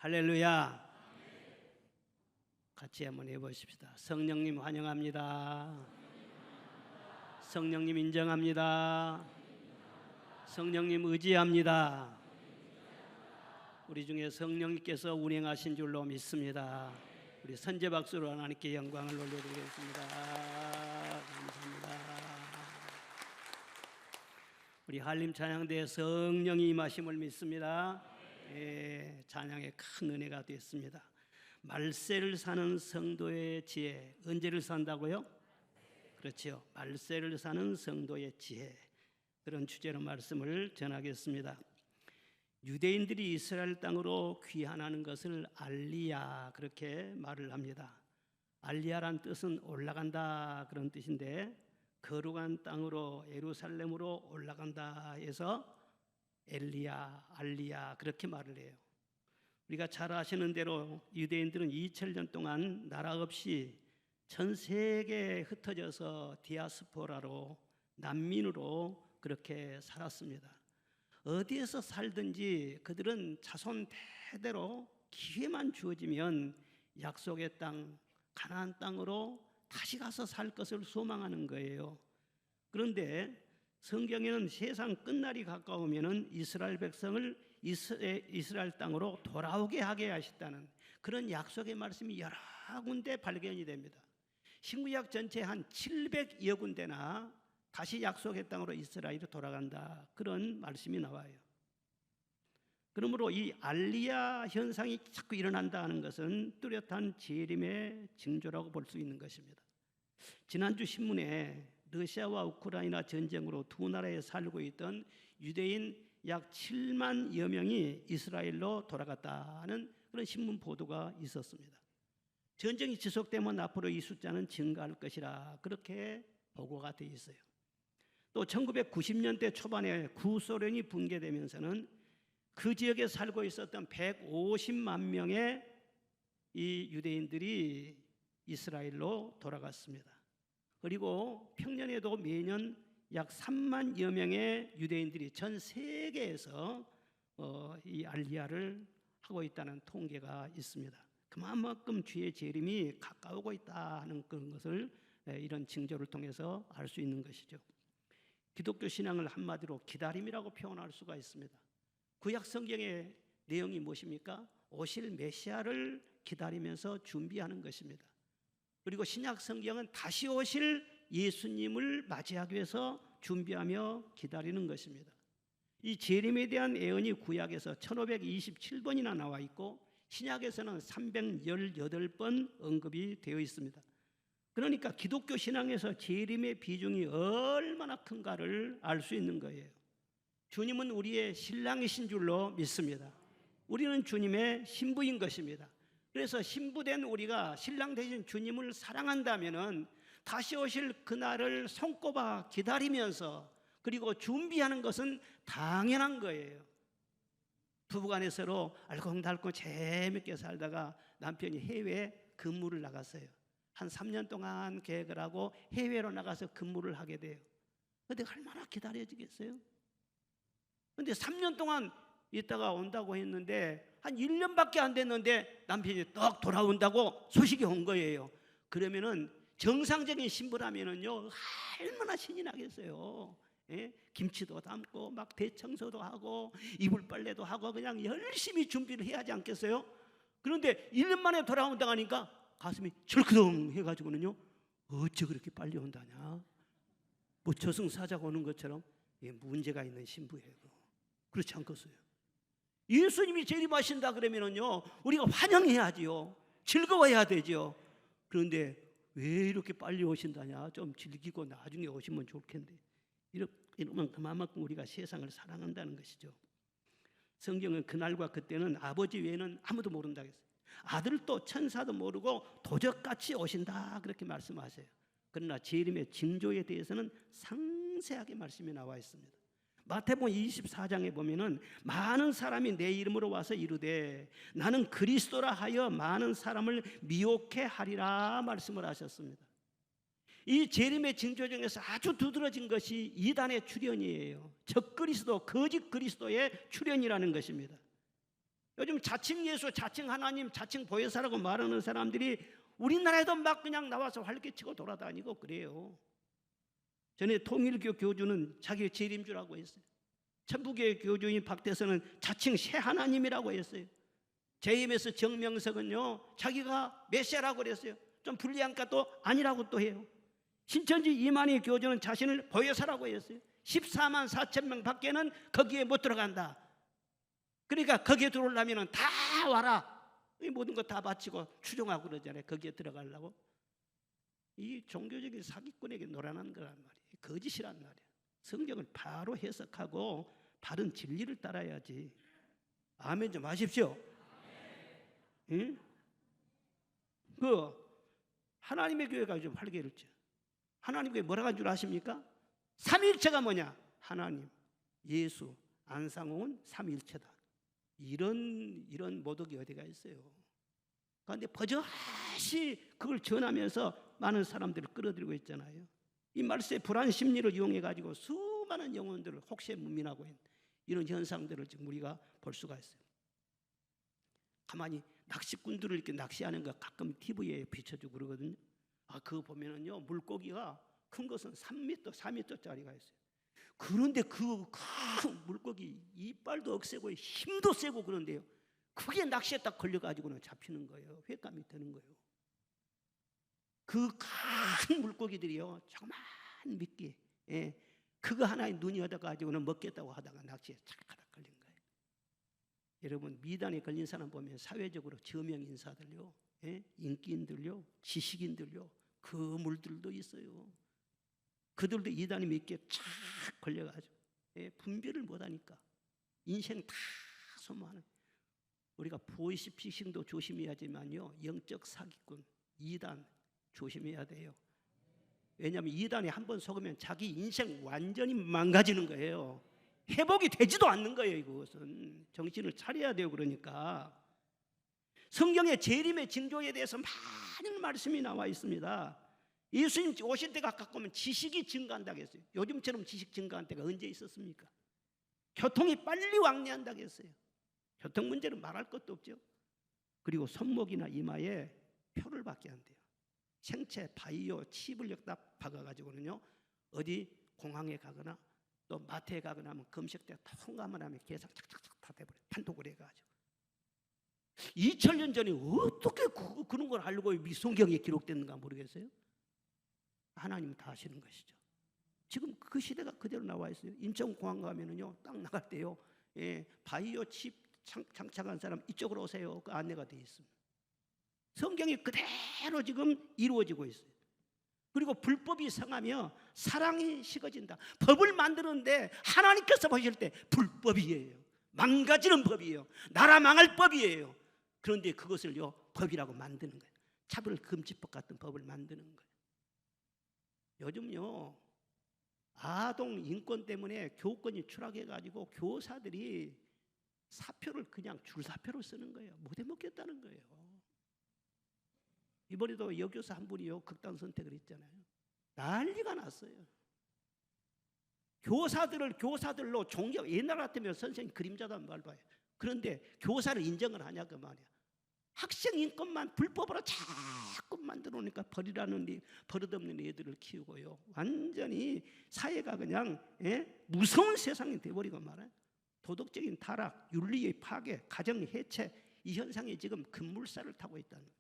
할렐루야. 같이 한번 해보십시다. 성령님 환영합니다. 성령님 인정합니다. 성령님 의지합니다. 우리 중에 성령님께서 운행하신 줄로 믿습니다. 우리 선제 박수로 하나님께 영광을 올려드리겠습니다. 감사합니다. 우리 한림 찬양대에 성령이 임하심을 믿습니다. 찬양의 큰 은혜가 됐습니다. 말세를 사는 성도의 지혜. 언제를 산다고요? 그렇죠. 말세를 사는 성도의 지혜. 그런 주제로 말씀을 전하겠습니다. 유대인들이 이스라엘 땅으로 귀환하는 것을 알리야 그렇게 말을 합니다. 알리야란 뜻은 올라간다 그런 뜻인데, 거룩한 땅으로 예루살렘으로 올라간다 해서 엘리야, 알리야 그렇게 말을 해요. 우리가 잘 아시는 대로 유대인들은 2000년 동안 나라 없이 전 세계에 흩어져서 디아스포라로, 난민으로 그렇게 살았습니다. 어디에서 살든지 그들은 자손 대대로 기회만 주어지면 약속의 땅, 가나안 땅으로 다시 가서 살 것을 소망하는 거예요. 그런데 성경에는 세상 끝날이 가까우면 이스라엘 백성을 이스라엘 땅으로 돌아오게 하게 하셨다는 그런 약속의 말씀이 여러 군데 발견이 됩니다. 신구약 전체 한 700여 군데나 다시 약속의 땅으로 이스라엘이 돌아간다 그런 말씀이 나와요. 그러므로 이 알리야 현상이 자꾸 일어난다는 것은 뚜렷한 재림의 징조라고 볼 수 있는 것입니다. 지난주 신문에 러시아와 우크라이나 전쟁으로 두 나라에 살고 있던 유대인 약 7만여 명이 이스라엘로 돌아갔다는 그런 신문 보도가 있었습니다. 전쟁이 지속되면 앞으로 이 숫자는 증가할 것이라 그렇게 보고가 되어 있어요. 또 1990년대 초반에 구소련이 붕괴되면서는 그 지역에 살고 있었던 150만 명의 이 유대인들이 이스라엘로 돌아갔습니다. 그리고 평년에도 매년 약 3만여 명의 유대인들이 전 세계에서 이 알리야를 하고 있다는 통계가 있습니다. 그만큼 주의 재림이 가까우고 있다는 그런 것을 이런 징조를 통해서 알 수 있는 것이죠. 기독교 신앙을 한마디로 기다림이라고 표현할 수가 있습니다. 구약 성경의 내용이 무엇입니까? 오실 메시아를 기다리면서 준비하는 것입니다. 그리고 신약 성경은 다시 오실 예수님을 맞이하기 위해서 준비하며 기다리는 것입니다. 이 재림에 대한 예언이 구약에서 1527번이나 나와 있고 신약에서는 318번 언급이 되어 있습니다. 그러니까 기독교 신앙에서 재림의 비중이 얼마나 큰가를 알 수 있는 거예요. 주님은 우리의 신랑이신 줄로 믿습니다. 우리는 주님의 신부인 것입니다. 그래서 신부된 우리가 신랑 되신 주님을 사랑한다면은 다시 오실 그날을 손꼽아 기다리면서 그리고 준비하는 것은 당연한 거예요. 부부간에 서로 알콩달콩 재밌게 살다가 남편이 해외에 근무를 나갔어요. 한 3년 동안 계획을 하고 해외로 나가서 근무를 하게 돼요. 근데 얼마나 기다려지겠어요? 근데 3년 동안 있다가 온다고 했는데 한 1년밖에 안 됐는데 남편이 떡 돌아온다고 소식이 온 거예요. 그러면은 정상적인 신부라면은요 얼마나 신이 나겠어요. 예? 김치도 담고 막 대청소도 하고 이불 빨래도 하고 그냥 열심히 준비를 해야 하지 않겠어요? 그런데 1년 만에 돌아온다고 하니까 가슴이 철크덩 해가지고는요 어째 그렇게 빨리 온다냐, 뭐 저승사자가 오는 것처럼 문제가 있는 신부예요. 그렇지 않겠어요? 예수님이 재림하신다 그러면은요 우리가 환영해야지요, 즐거워해야 되죠. 그런데 왜 이렇게 빨리 오신다냐, 좀 즐기고 나중에 오시면 좋겠는데, 이러면 그만큼 우리가 세상을 사랑한다는 것이죠. 성경은 그날과 그때는 아버지 외에는 아무도 모른다고 했어요. 아들도 천사도 모르고 도적같이 오신다 그렇게 말씀하세요. 그러나 재림의 징조에 대해서는 상세하게 말씀이 나와 있습니다. 마태복음 24장에 보면은 많은 사람이 내 이름으로 와서 이르되 나는 그리스도라 하여 많은 사람을 미혹해 하리라 말씀을 하셨습니다. 이 재림의 징조 중에서 아주 두드러진 것이 이단의 출현이에요. 적그리스도, 거짓 그리스도의 출현이라는 것입니다. 요즘 자칭 예수, 자칭 하나님, 자칭 보혜사라고 말하는 사람들이 우리나라에도 막 그냥 나와서 활개치고 돌아다니고 그래요. 전에 통일교 교주는 자기 재림주라고 했어요. 천부교의 교주인 박대선은 자칭 새 하나님이라고 했어요. JMS 정명석은요 자기가 메시아라고 그랬어요. 좀 불리하니까 또 아니라고 또 해요. 신천지 이만희 교주는 자신을 보혜사라고 했어요. 14만 4천 명 밖에는 거기에 못 들어간다. 그러니까 거기에 들어오려면 다 와라. 이 모든 거 다 바치고 추종하고 그러잖아요. 거기에 들어가려고. 이 종교적인 사기꾼에게 노란한 거란 말이에요. 거짓이란 말이에요. 성경을 바로 해석하고 바른 진리를 따라야지. 아멘 좀 하십시오. 응? 하나님의 교회가 좀 활개를 쳐. 하나님 교회 뭐라고 한 줄 아십니까? 삼위일체가 뭐냐? 하나님, 예수, 안상홍은 삼위일체다. 이런 모독이 어디가 있어요? 그런데 버젓이 그걸 전하면서 많은 사람들을 끌어들이고 있잖아요. 이 말세의 불안 심리를 이용해 가지고 수많은 영혼들을 혹시에 문민하고 있는 이런 현상들을 지금 우리가 볼 수가 있어요. 가만히 낚시꾼들을 이렇게 낚시하는 거 가끔 TV에 비춰주고 그러거든요. 그거 보면은요 물고기가 큰 것은 3m, 4m짜리가 있어요. 그런데 그 큰 물고기 이빨도 억세고 힘도 세고 그런데요, 그게 낚시에 딱 걸려가지고는 잡히는 거예요. 횟감이 되는 거예요. 그 큰 물고기들이요 조그만 미끼, 그거 하나에 눈이 얻어가지고는 먹겠다고 하다가 낚시에 착하닥 걸린 거예요. 여러분, 미단에 걸린 사람 보면 사회적으로 저명 인사들요, 인기인들요, 지식인들요, 그 물들도 있어요. 그들도 이단에 미끼에 착 걸려가지고 분별을 못하니까 인생 다 소모하는. 우리가 보이스피싱도 조심해야지만요, 영적 사기꾼 이단 조심해야 돼요. 왜냐하면 이단에 한번 속으면 자기 인생 완전히 망가지는 거예요. 회복이 되지도 않는 거예요. 이것은 정신을 차려야 돼요. 그러니까 성경의 재림의 징조에 대해서 많은 말씀이 나와 있습니다. 예수님 오실 때가 가까우면 지식이 증가한다고 했어요. 요즘처럼 지식 증가한 때가 언제 있었습니까? 교통이 빨리 왕래한다고 했어요. 교통 문제는 말할 것도 없죠. 그리고 손목이나 이마에 표를 받게 한대요. 생체 바이오 칩을 여기다 박아가지고는요, 어디 공항에 가거나 또 마트에 가거나 하면 검색대 통과만 하면 계산 착착착 다 돼버려요. 판독을 해가지고. 2000년 전에 어떻게 그런 걸 알고 성경에 기록됐는가 모르겠어요. 하나님은 다 아시는 것이죠. 지금 그 시대가 그대로 나와 있어요. 인천공항 가면은요, 딱 나갈 때요, 바이오 칩 장착한 사람 이쪽으로 오세요. 그 안내가 돼 있습니다. 성경이 그대로 지금 이루어지고 있어요. 그리고 불법이 성하며 사랑이 식어진다. 법을 만드는데 하나님께서 보실 때 불법이에요. 망가지는 법이에요. 나라 망할 법이에요. 그런데 그것을요 법이라고 만드는 거예요. 차별금지법 같은 법을 만드는 거예요. 요즘요 아동 인권 때문에 교권이 추락해가지고 교사들이 사표를 그냥 줄사표로 쓰는 거예요. 못 해먹겠다는 거예요. 이번에도 여교사 한 분이요 극단 선택을 했잖아요. 난리가 났어요. 교사들을 교사들로 존경, 옛날 같으면 선생님 그림자도 말 봐요. 그런데 교사를 인정을 하냐 그 말이야. 학생 인권만 불법으로 자꾸 만들어 놓으니까 버릇없는 애들을 키우고요, 완전히 사회가 그냥 무서운 세상이 돼버리고 말아요. 도덕적인 타락, 윤리의 파괴, 가정 해체, 이 현상이 지금 급물살을 타고 있다는 거예요.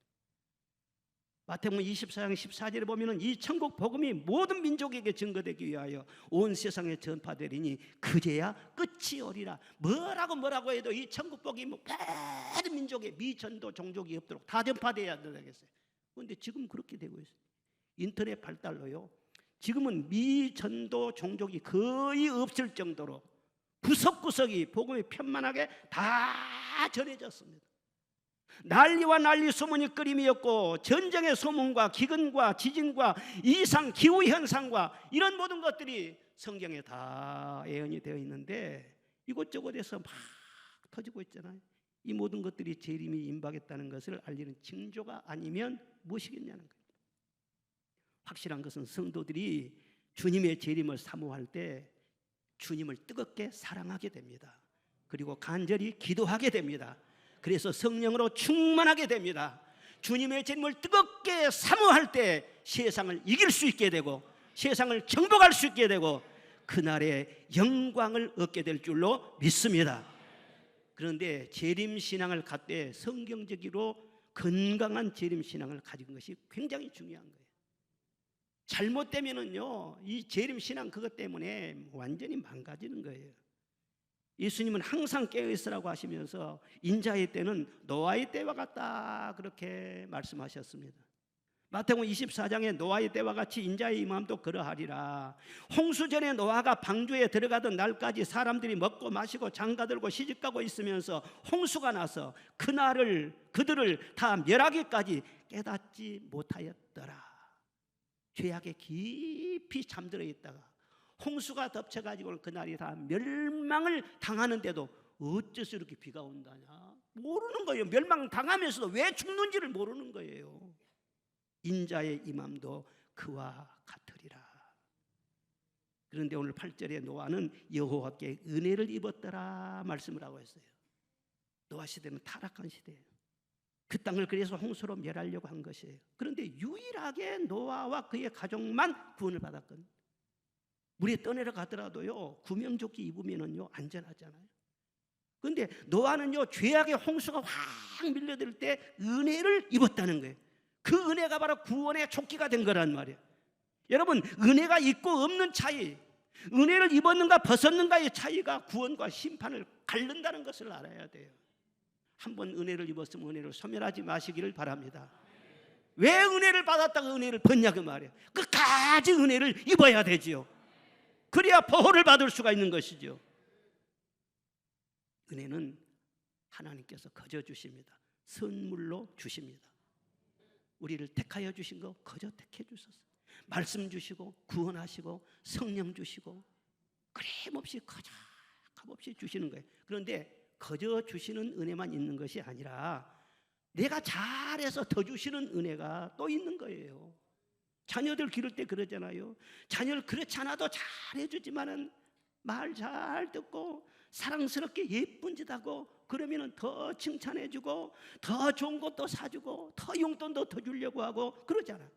마태복음 24장 14절에 보면은 이 천국 복음이 모든 민족에게 증거되기 위하여 온 세상에 전파되리니 그제야 끝이 오리라. 뭐라고 해도 이 천국 복음이 모든 민족에 미전도 종족이 없도록 다 전파돼야 되겠어요. 그런데 지금 그렇게 되고 있어요. 인터넷 발달로요, 지금은 미전도 종족이 거의 없을 정도로 구석구석이 복음이 편만하게 다 전해졌습니다. 난리와 난리 소문이 끓임이었고, 전쟁의 소문과 기근과 지진과 이상 기후현상과 이런 모든 것들이 성경에 다 예언이 되어 있는데 이곳저곳에서 막 터지고 있잖아요. 이 모든 것들이 재림이 임박했다는 것을 알리는 징조가 아니면 무엇이겠냐는 거예요. 확실한 것은 성도들이 주님의 재림을 사모할 때 주님을 뜨겁게 사랑하게 됩니다. 그리고 간절히 기도하게 됩니다. 그래서 성령으로 충만하게 됩니다. 주님의 재림을 뜨겁게 사모할 때 세상을 이길 수 있게 되고 세상을 정복할 수 있게 되고 그날의 영광을 얻게 될 줄로 믿습니다. 그런데 재림신앙을 갖되 성경적으로 건강한 재림신앙을 가진 것이 굉장히 중요한 거예요. 잘못되면은요, 이 재림신앙 그것 때문에 완전히 망가지는 거예요. 예수님은 항상 깨어있으라고 하시면서 인자의 때는 노아의 때와 같다 그렇게 말씀하셨습니다. 마태복음 24장에 노아의 때와 같이 인자의 임함도 그러하리라. 홍수전에 노아가 방주에 들어가던 날까지 사람들이 먹고 마시고 장가들고 시집가고 있으면서 홍수가 나서 그들을 다 멸하기까지 깨닫지 못하였더라. 죄악에 깊이 잠들어 있다가 홍수가 덮쳐가지고 그날이 다 멸망을 당하는데도 어째서 이렇게 비가 온다냐 모르는 거예요. 멸망당하면서도 왜 죽는지를 모르는 거예요. 인자의 임함도 그와 같으리라. 그런데 오늘 8절에 노아는 여호와께 은혜를 입었더라 말씀을 하고 있어요. 노아 시대는 타락한 시대예요. 그 땅을 그래서 홍수로 멸하려고 한 것이에요. 그런데 유일하게 노아와 그의 가족만 구원을 받았거든요. 물에 떠내려가더라도요 구명조끼 입으면은요 안전하잖아요. 그런데 노아는요 죄악의 홍수가 확 밀려들 때 은혜를 입었다는 거예요. 그 은혜가 바로 구원의 조끼가 된 거란 말이에요. 여러분, 은혜가 있고 없는 차이, 은혜를 입었는가 벗었는가의 차이가 구원과 심판을 가른다는 것을 알아야 돼요. 한번 은혜를 입었으면 은혜를 소멸하지 마시기를 바랍니다. 왜 은혜를 받았다가 은혜를 벗냐 그 말이에요. 끝까지 은혜를 입어야 되지요. 그래야 보호를 받을 수가 있는 것이죠. 은혜는 하나님께서 거저 주십니다. 선물로 주십니다. 우리를 택하여 주신 거 거저 택해 주셨어요. 말씀 주시고 구원하시고 성령 주시고 그림없이 거저값없이 주시는 거예요. 그런데 거저 주시는 은혜만 있는 것이 아니라 내가 잘해서 더 주시는 은혜가 또 있는 거예요. 자녀들 기를 때 그러잖아요. 자녀를 그렇지 않아도 잘해주지만은 말 잘 듣고 사랑스럽게 예쁜 짓 하고 그러면은 더 칭찬해주고 더 좋은 것도 사주고 더 용돈도 더 주려고 하고 그러잖아요.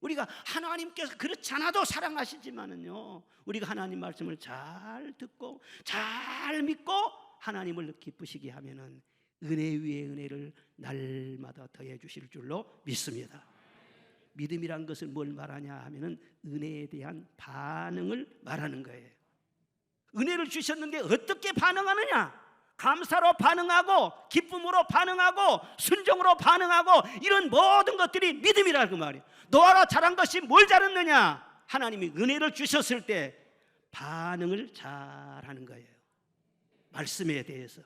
우리가 하나님께서 그렇지 않아도 사랑하시지만은요 우리가 하나님 말씀을 잘 듣고 잘 믿고 하나님을 기쁘시게 하면은 은혜 위에 은혜를 날마다 더해 주실 줄로 믿습니다. 믿음이란 것을 뭘 말하냐 하면은 은혜에 대한 반응을 말하는 거예요. 은혜를 주셨는데 어떻게 반응하느냐? 감사로 반응하고 기쁨으로 반응하고 순종으로 반응하고 이런 모든 것들이 믿음이라고 말이에요. 노아가 잘한 것이 뭘 잘했느냐? 하나님이 은혜를 주셨을 때 반응을 잘하는 거예요. 말씀에 대해서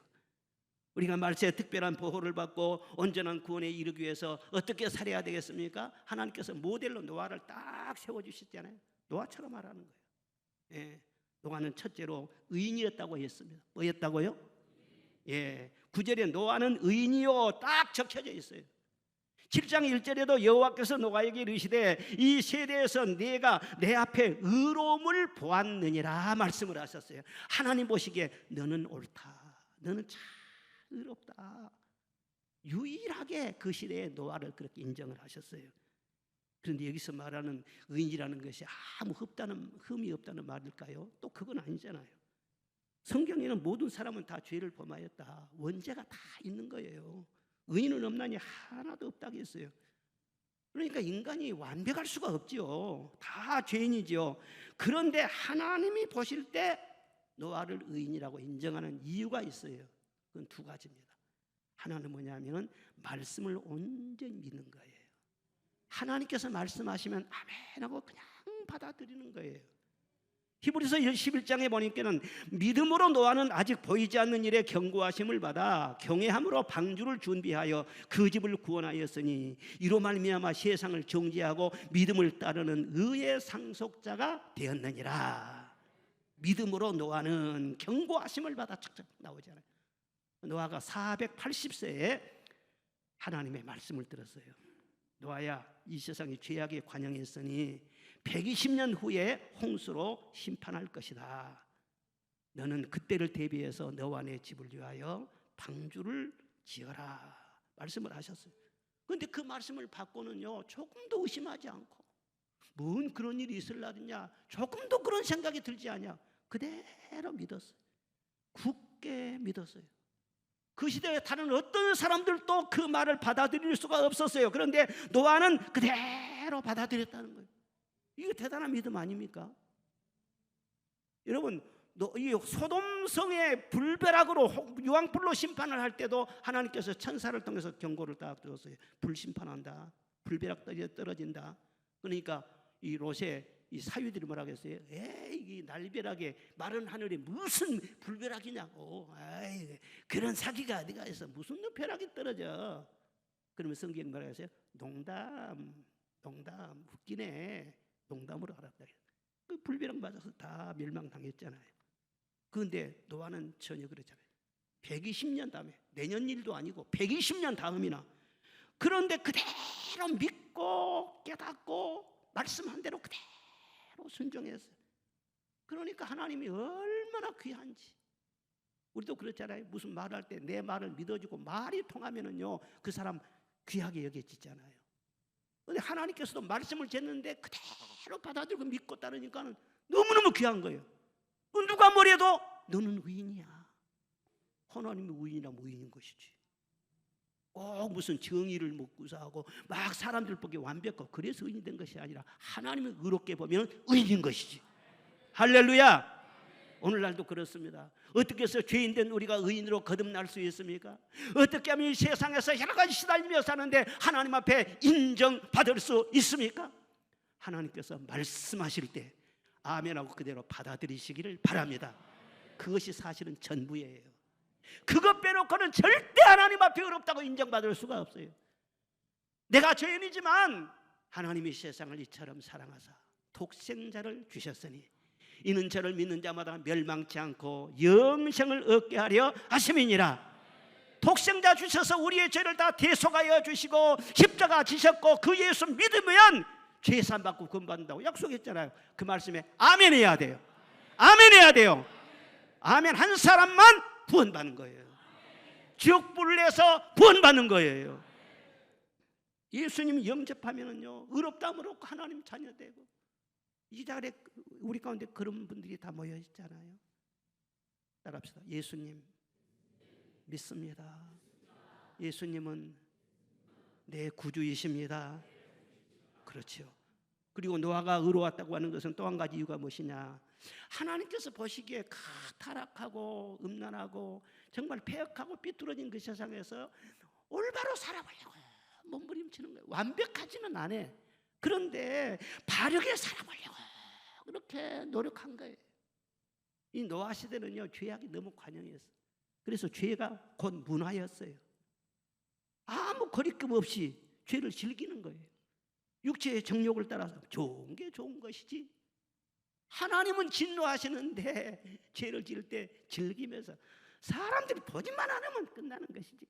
우리가 말씀에 특별한 보호를 받고 온전한 구원에 이르기 위해서 어떻게 살아야 되겠습니까? 하나님께서 모델로 노아를 딱 세워주셨잖아요. 노아처럼 하라는 거예요. 예, 노아는 첫째로 의인이었다고 했습니다. 뭐였다고요? 예, 9절에 노아는 의인이요 딱 적혀져 있어요. 7장 1절에도 여호와께서 노아에게 이르시되 이 세대에서 내가 내 앞에 의로움을 보았느니라 말씀을 하셨어요. 하나님 보시기에 너는 옳다, 너는 참 의롭다. 유일하게 그 시대에 노아를 그렇게 인정을 하셨어요. 그런데 여기서 말하는 의인이라는 것이 아무 흠이 없다는 말일까요? 또 그건 아니잖아요. 성경에는 모든 사람은 다 죄를 범하였다. 원죄가 다 있는 거예요. 의인은 없나니 하나도 없다고 했어요. 그러니까 인간이 완벽할 수가 없지요. 다 죄인이지요. 그런데 하나님이 보실 때 노아를 의인이라고 인정하는 이유가 있어요. 그건 두 가지입니다. 하나는 뭐냐면 말씀을 온전히 믿는 거예요. 하나님께서 말씀하시면 아멘하고 그냥 받아들이는 거예요. 히브리서 11장에 보니까는 믿음으로 노아는 아직 보이지 않는 일에 경고하심을 받아 경외함으로 방주를 준비하여 그 집을 구원하였으니 이로 말미암아 세상을 정죄하고 믿음을 따르는 의의 상속자가 되었느니라. 믿음으로 노아는 경고하심을 받아 착착 나오잖아요. 노아가 480세에 하나님의 말씀을 들었어요. 노아야, 이 세상이 죄악에 관영했으니 120년 후에 홍수로 심판할 것이다. 너는 그때를 대비해서 너와 내 집을 위하여 방주를 지어라 말씀을 하셨어요. 그런데 그 말씀을 받고는요 조금도 의심하지 않고 뭔 그런 일이 있을라느냐 조금도 그런 생각이 들지 않냐 그대로 믿었어요. 굳게 믿었어요. 그 시대에 다른 어떤 사람들도 그 말을 받아들일 수가 없었어요. 그런데 노아는 그대로 받아들였다는 거예요. 이게 대단한 믿음 아닙니까? 여러분 이 소돔성의 불벼락으로 유황불로 심판을 할 때도 하나님께서 천사를 통해서 경고를 딱 주었어요. 불심판한다. 불벼락 떨어진다. 그러니까 이 롯의 이 사위들이 뭐라고 했어요? 이 날벼락에 마른 하늘에 무슨 불벼락이냐고. 그런 사기가 어디가 있어? 무슨 벼락이 떨어져? 그러면 성경이 뭐라고 했어요? 농담 웃기네. 농담으로 알았다. 그 불벼락 맞아서 다 멸망당했잖아요. 그런데 노아는 전혀 그렇잖아요. 120년 다음에 내년 일도 아니고 120년 다음이나 그런데 그대로 믿고 깨닫고 말씀한 대로 그대로 순종했어요. 그러니까 하나님이 얼마나 귀한지. 우리도 그렇잖아요. 무슨 말할 때 내 말을 믿어주고 말이 통하면은요 그 사람 귀하게 여겨지잖아요. 그런데 하나님께서도 말씀을 쟀는데 그대로 받아들이고 믿고 따르니까는 너무너무 귀한 거예요. 누가 뭐래도 너는 의인이야. 하나님이 의인이라면 의인인 것이지. 꼭 무슨 정의를 묻고서 하고 막 사람들 보기에 완벽하고 그래서 의인이 된 것이 아니라 하나님을 의롭게 보면 의인인 것이지. 할렐루야. 오늘날도 그렇습니다. 어떻게 해서 죄인된 우리가 의인으로 거듭날 수 있습니까? 어떻게 하면 이 세상에서 여러 가지 시달리며 사는데 하나님 앞에 인정받을 수 있습니까? 하나님께서 말씀하실 때 아멘하고 그대로 받아들이시기를 바랍니다. 그것이 사실은 전부예요. 그것 빼놓고는 절대 하나님 앞에 의롭다고 인정받을 수가 없어요. 내가 죄인이지만 하나님이 세상을 이처럼 사랑하사 독생자를 주셨으니 이는 저를 믿는 자마다 멸망치 않고 영생을 얻게 하려 하심이니라. 독생자 주셔서 우리의 죄를 다 대속하여 주시고 십자가 지셨고 그 예수 믿으면 죄 사함 받고 구원받는다고 약속했잖아요. 그 말씀에 아멘 해야 돼요. 아멘 해야 돼요. 아멘 한 사람만 구원받는 거예요. 지옥불을 내서 구원받는 거예요. 예수님 영접하면은요 의롭다함을 얻고 하나님 자녀 되고 이 자리에 우리 가운데 그런 분들이 다 모여 있잖아요. 따라합시다. 예수님 믿습니다. 예수님은 내 구주이십니다. 그렇죠. 그리고 노아가 의로웠다고 하는 것은 또 한 가지 이유가 무엇이냐? 하나님께서 보시기에 타락하고 음란하고 정말 패역하고 삐뚤어진 그 세상에서 올바로 살아보려고 몸부림치는 거예요. 완벽하지는 않아. 그런데 바르게 살아보려고 그렇게 노력한 거예요. 이 노아 시대는요 죄악이 너무 관영했어요. 그래서 죄가 곧 문화였어요. 아무 거리낌 없이 죄를 즐기는 거예요. 육체의 정욕을 따라서 좋은 게 좋은 것이지. 하나님은 진노하시는데 죄를 지을 때 즐기면서 사람들이 보지만 않으면 끝나는 것이지.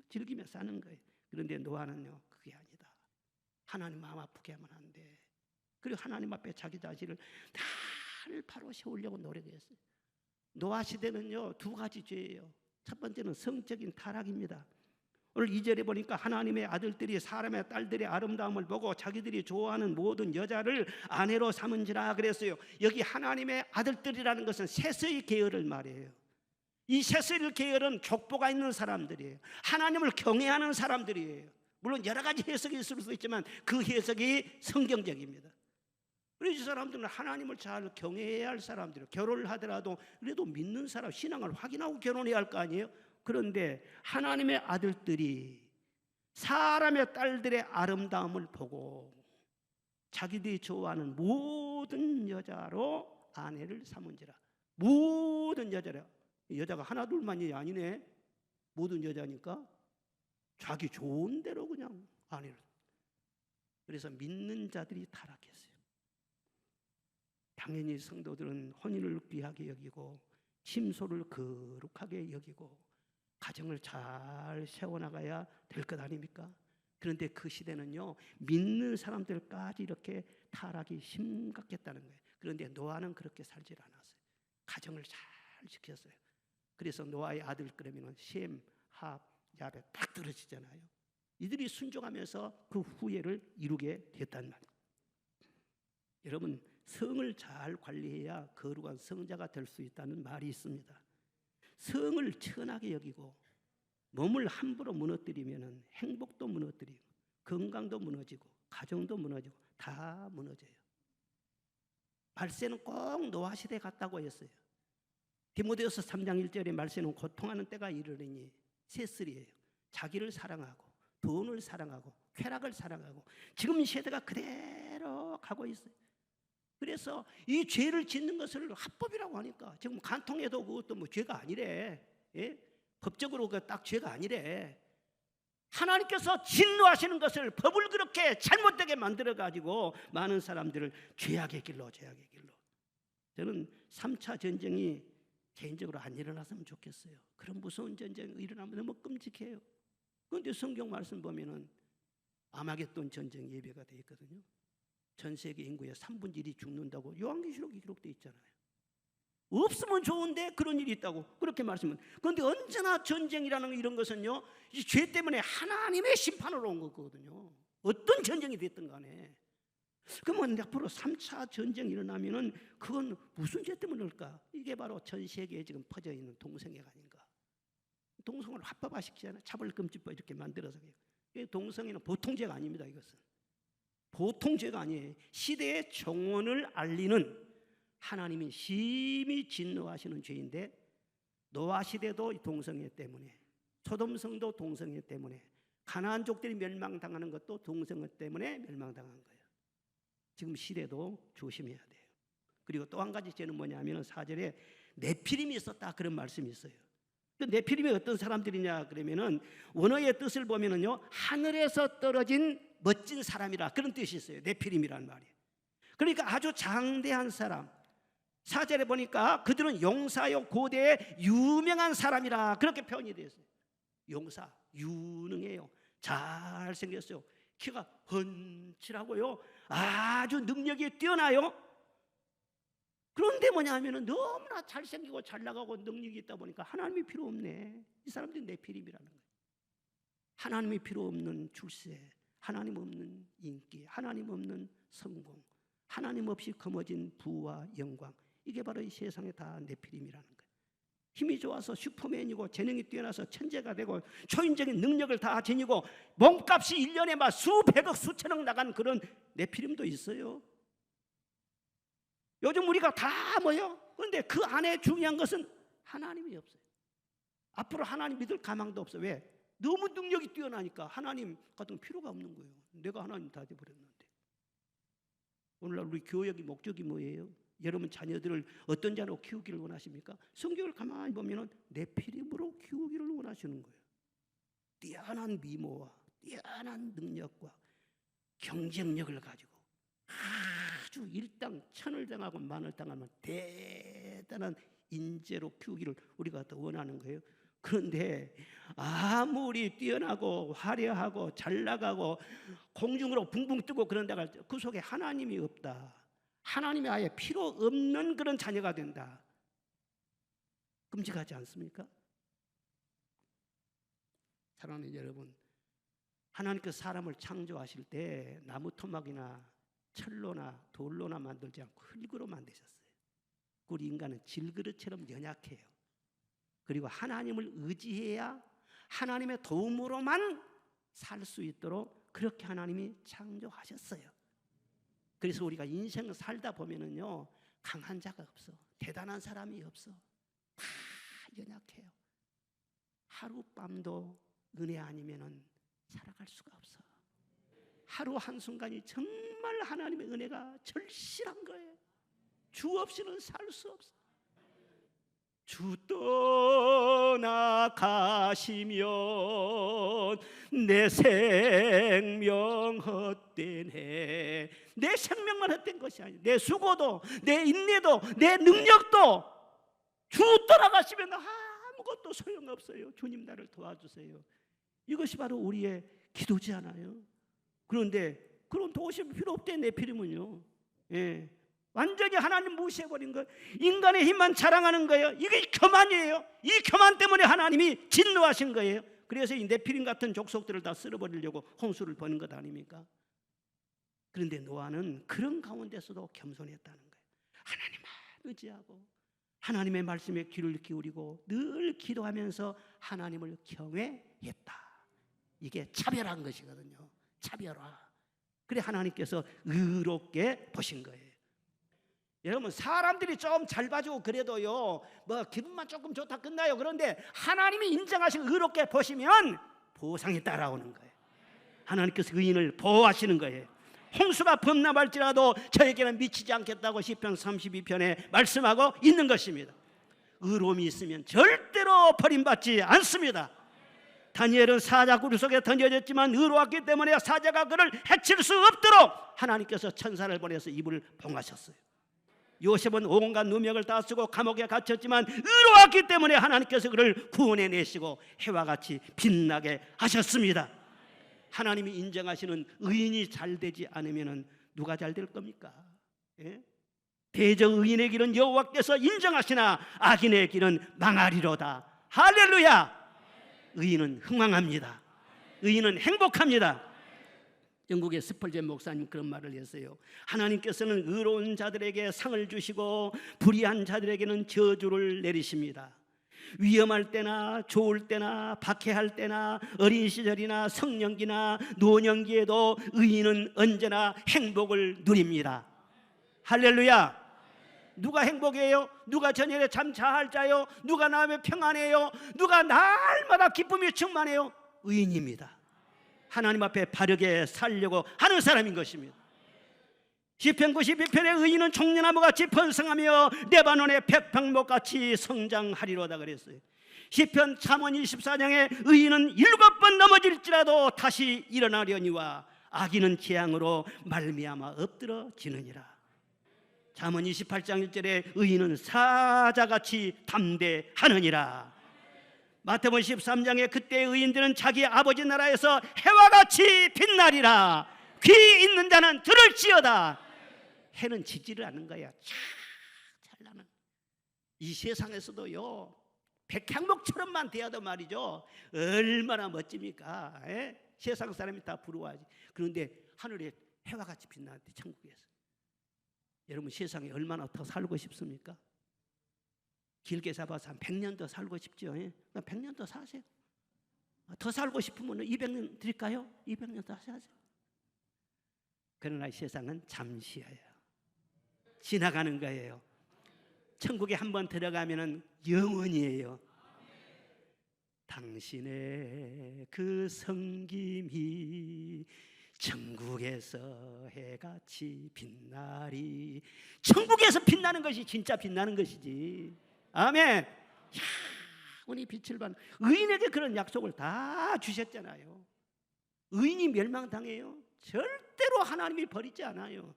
즐기며 사는 거예요. 그런데 노아는요 그게 아니다. 하나님 마음 아프게 하면 안 돼. 그리고 하나님 앞에 자기 자신을 날 바로 세우려고 노력했어요. 노아 시대는요 두 가지 죄예요. 첫 번째는 성적인 타락입니다. 오늘 2절에 보니까 하나님의 아들들이 사람의 딸들의 아름다움을 보고 자기들이 좋아하는 모든 여자를 아내로 삼은지라 그랬어요. 여기 하나님의 아들들이라는 것은 셋의 계열을 말해요. 이 셋의 계열은 족보가 있는 사람들이에요. 하나님을 경외하는 사람들이에요. 물론 여러 가지 해석이 있을 수 있지만 그 해석이 성경적입니다. 그래서 이 사람들은 하나님을 잘 경외해야 할 사람들이에요. 결혼을 하더라도 그래도 믿는 사람, 신앙을 확인하고 결혼해야 할 거 아니에요. 그런데 하나님의 아들들이 사람의 딸들의 아름다움을 보고 자기들이 좋아하는 모든 여자로 아내를 삼은지라. 모든 여자라. 여자가 하나 둘만이 아니네. 모든 여자니까 자기 좋은 대로 그냥 아내를. 그래서 믿는 자들이 타락했어요. 당연히 성도들은 혼인을 귀하게 여기고 침소를 거룩하게 여기고 가정을 잘 세워나가야 될 것 아닙니까? 그런데 그 시대는요 믿는 사람들까지 이렇게 타락이 심각했다는 거예요. 그런데 노아는 그렇게 살질 않았어요. 가정을 잘 지켰어요. 그래서 노아의 아들 그러면 셈, 합, 앞에 딱 떨어지잖아요. 이들이 순종하면서 그 후회를 이루게 됐단 말이에요. 여러분, 성을 잘 관리해야 거룩한 성자가 될 수 있다는 말이 있습니다. 성을 천하게 여기고 몸을 함부로 무너뜨리면 행복도 무너뜨리고 건강도 무너지고 가정도 무너지고 다 무너져요. 말세는 꼭 노아 시대 같다고 했어요. 디모데후서 3장 1절에 말세는 고통하는 때가 이르리니 새쓰리예요. 자기를 사랑하고 돈을 사랑하고 쾌락을 사랑하고 지금 시대가 그대로 가고 있어요. 그래서 이 죄를 짓는 것을 합법이라고 하니까 지금 간통해도 그것도 뭐 죄가 아니래. 예? 법적으로 그 딱 죄가 아니래. 하나님께서 진노하시는 것을 법을 그렇게 잘못되게 만들어 가지고 많은 사람들을 죄악의 길로. 저는 3차 전쟁이 개인적으로 안 일어났으면 좋겠어요. 그런 무서운 전쟁이 일어나면 너무 끔찍해요. 그런데 성경 말씀 보면은 아마겟돈 전쟁 예배가 되어 있거든요. 전 세계 인구의 3분의 1이 죽는다고 요한계시록에 기록되어 있잖아요. 없으면 좋은데 그런 일이 있다고 그렇게 말씀은. 그런데 언제나 전쟁이라는 이런 것은요, 이 죄 때문에 하나님의 심판으로 온 거거든요. 어떤 전쟁이 됐든 간에. 그러면 앞으로 3차 전쟁이 일어나면은 그건 무슨 죄 때문일까? 이게 바로 전 세계에 지금 퍼져 있는 동성애가 아닌가. 동성을 합법화시키잖아요. 차별금지법 이렇게 만들어서. 동성애는 보통 죄가 아닙니다. 이것은 보통 죄가 아니에요. 시대의 종언을 알리는 하나님이 심히 진노하시는 죄인데, 노아 시대도 동성애 때문에, 소돔성도 동성애 때문에, 가나안족들이 멸망당하는 것도 동성애 때문에 멸망당한 거예요. 지금 시대도 조심해야 돼요. 그리고 또 한 가지 죄는 뭐냐면 4절에 네피림이 있었다 그런 말씀이 있어요. 네피림이 어떤 사람들이냐 그러면은 원어의 뜻을 보면은요, 하늘에서 떨어진 멋진 사람이라 그런 뜻이 있어요. 네피림이라는 말이. 그러니까 아주 장대한 사람. 4절에 보니까 그들은 용사요 고대의 유명한 사람이라 그렇게 표현이 되어 있어요. 용사, 유능해요. 잘생겼어요. 키가 훤칠하고요. 아주 능력이 뛰어나요. 그런데 뭐냐면은 너무나 잘생기고 잘나가고 능력이 있다 보니까 하나님이 필요 없네. 이 사람들이 네피림이라는 거예요. 하나님이 필요 없는 출세, 하나님 없는 인기, 하나님 없는 성공, 하나님 없이 거머쥔 부와 영광, 이게 바로 이 세상에 다 네피림이라는 거예요. 힘이 좋아서 슈퍼맨이고 재능이 뛰어나서 천재가 되고 초인적인 능력을 다 지니고 몸값이 1년에 막 수백억 수천억 나간 그런 네피림도 있어요. 요즘 우리가 다 뭐요? 그런데 그 안에 중요한 것은 하나님이 없어요. 앞으로 하나님 믿을 가망도 없어요. 왜? 너무 능력이 뛰어나니까 하나님 같은 필요가 없는 거예요. 내가 하나님 다 돼버렸는데. 오늘날 우리 교육의 목적이 뭐예요? 여러분 자녀들을 어떤 자로 키우기를 원하십니까? 성경을 가만히 보면 네피림으로 키우기를 원하시는 거예요. 뛰어난 미모와 뛰어난 능력과 경쟁력을 가지고 아주 일당천을 당하고 만을 당하면 대단한 인재로 키우기를 우리가 더 원하는 거예요. 그런데 아무리 뛰어나고 화려하고 잘나가고 공중으로 붕붕 뜨고 그런 데가 그 속에 하나님이 없다. 하나님이 아예 필요 없는 그런 자녀가 된다. 끔찍하지 않습니까? 사랑하는 여러분, 하나님께서 사람을 창조하실 때 나무 토막이나 철로나 돌로나 만들지 않고 흙으로 만드셨어요. 우리 인간은 질그릇처럼 연약해요. 그리고 하나님을 의지해야 하나님의 도움으로만 살 수 있도록 그렇게 하나님이 창조하셨어요. 그래서 우리가 인생을 살다 보면은요, 강한 자가 없어. 대단한 사람이 없어. 다 연약해요. 하룻밤도 은혜 아니면은 살아갈 수가 없어. 하루 한순간이 정말 하나님의 은혜가 절실한 거예요. 주 없이는 살 수 없어. 주 떠나가시면 내 생명 헛되네. 내 생명만 헛된 것이 아니야. 내 수고도, 내 인내도, 내 능력도 주 떠나가시면 아무것도 소용없어요. 주님 나를 도와주세요. 이것이 바로 우리의 기도지 않아요? 그런데 그런 도우심 필요 없대. 네피림은요. 예. 완전히 하나님 무시해버린 거예요. 인간의 힘만 자랑하는 거예요. 이게 교만이에요. 이 교만 때문에 하나님이 진노하신 거예요. 그래서 이 네피림 같은 족속들을 다 쓸어버리려고 홍수를 버는 것 아닙니까? 그런데 노아는 그런 가운데서도 겸손했다는 거예요. 하나님만 의지하고 하나님의 말씀에 귀를 기울이고 늘 기도하면서 하나님을 경외했다. 이게 차별한 것이거든요. 차별화. 그래 하나님께서 의롭게 보신 거예요. 여러분, 사람들이 좀 잘 봐주고 그래도요, 뭐 기분만 조금 좋다 끝나요. 그런데 하나님이 인정하시고 의롭게 보시면 보상이 따라오는 거예요. 하나님께서 의인을 보호하시는 거예요. 홍수가 범람할지라도 저에게는 미치지 않겠다고 시편 32편에 말씀하고 있는 것입니다. 의로움이 있으면 절대로 버림받지 않습니다. 다니엘은 사자 굴 속에 던져졌지만 의로웠기 때문에 사자가 그를 해칠 수 없도록 하나님께서 천사를 보내서 이불을 봉하셨어요. 요셉은 온갖 누명을 다 쓰고 감옥에 갇혔지만 의로웠기 때문에 하나님께서 그를 구원해내시고 해와 같이 빛나게 하셨습니다. 하나님이 인정하시는 의인이 잘 되지 않으면 누가 잘 될 겁니까? 예? 대저 의인의 길은 여호와께서 인정하시나 악인의 길은 망하리로다. 할렐루야. 의인은 흥왕합니다. 의인은 행복합니다. 영국의 스펄전 목사님 그런 말을 했어요. 하나님께서는 의로운 자들에게 상을 주시고 불의한 자들에게는 저주를 내리십니다. 위험할 때나 좋을 때나 박해할 때나 어린 시절이나 성년기나 노년기에도 의인은 언제나 행복을 누립니다. 할렐루야. 누가 행복해요? 누가 저녁에 잠 잘 자요? 누가 마음에 평안해요? 누가 날마다 기쁨이 충만해요? 의인입니다. 하나님 앞에 바르게 살려고 하는 사람인 것입니다. 시편 92편의 의인은 종려나무같이 번성하며 레바논의 백향목같이 성장하리로다 그랬어요. 시편 잠언 24장에 의인은 7번 넘어질지라도 다시 일어나려니와 악인은 재앙으로 말미암아 엎드러지느니라. 잠언 28장 1절에 의인은 사자같이 담대하느니라. 마태복음 13장에 그때 의인들은 자기 아버지 나라에서 해와 같이 빛나리라. 귀 있는 자는 들을지어다. 해는 지지를 않는 거야. 잘 나는 이 세상에서도요, 백향목처럼만 되어도 말이죠, 얼마나 멋집니까? 에? 세상 사람이 다 부러워하지. 그런데 하늘에 해와 같이 빛나는데 천국에서 여러분 세상에 얼마나 더 살고 싶습니까? 길게 잡아서 한 100년 더 살고 싶죠. 100년 더 사세요. 더 살고 싶으면 200년 드릴까요? 200년 더 사세요. 그러나 세상은 잠시예요. 지나가는 거예요. 천국에 한번 들어가면 영원이에요. 당신의 그 섬김이 천국에서 해같이 빛나리. 천국에서 빛나는 것이 진짜 빛나는 것이지. 아멘. 야, 우리 빛을 받는 의인에게 그런 약속을 다 주셨잖아요. 의인이 멸망당해요? 절대로 하나님이 버리지 않아요.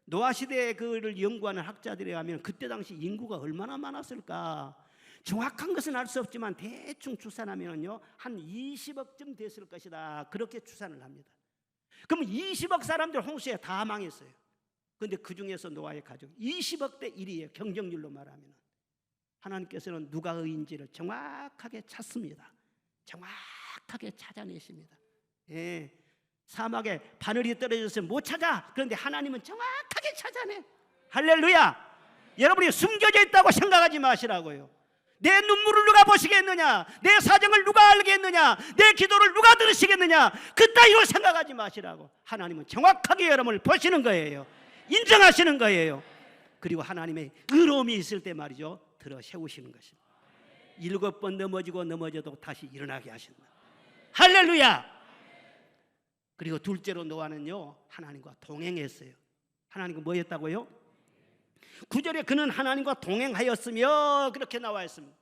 노아 시대에 그를 연구하는 학자들에 가면 그때 당시 인구가 얼마나 많았을까? 정확한 것은 알 수 없지만 대충 추산하면요, 한 20억쯤 됐을 것이다. 그렇게 추산을 합니다. 그럼 20억 사람들 홍수에 다 망했어요. 그런데 그 중에서 노아의 가족 20억 대 1이에요. 경쟁률로 말하면. 하나님께서는 누가 의인지를 정확하게 찾습니다. 정확하게 찾아내십니다. 예. 사막에 바늘이 떨어져서 못 찾아. 그런데 하나님은 정확하게 찾아내. 할렐루야. 여러분이 숨겨져 있다고 생각하지 마시라고요. 내 눈물을 누가 보시겠느냐? 내 사정을 누가 알겠느냐? 내 기도를 누가 들으시겠느냐? 그따위로 생각하지 마시라고. 하나님은 정확하게 여러분을 보시는 거예요. 인정하시는 거예요. 그리고 하나님의 의로움이 있을 때 말이죠, 들어 세우시는 것입니다. 7번 넘어져도 다시 일어나게 하신다. 할렐루야. 그리고 둘째로 노아는요, 하나님과 동행했어요. 하나님과 뭐 했다고요? 9절에 그는 하나님과 동행하였으며 그렇게 나와 있습니다.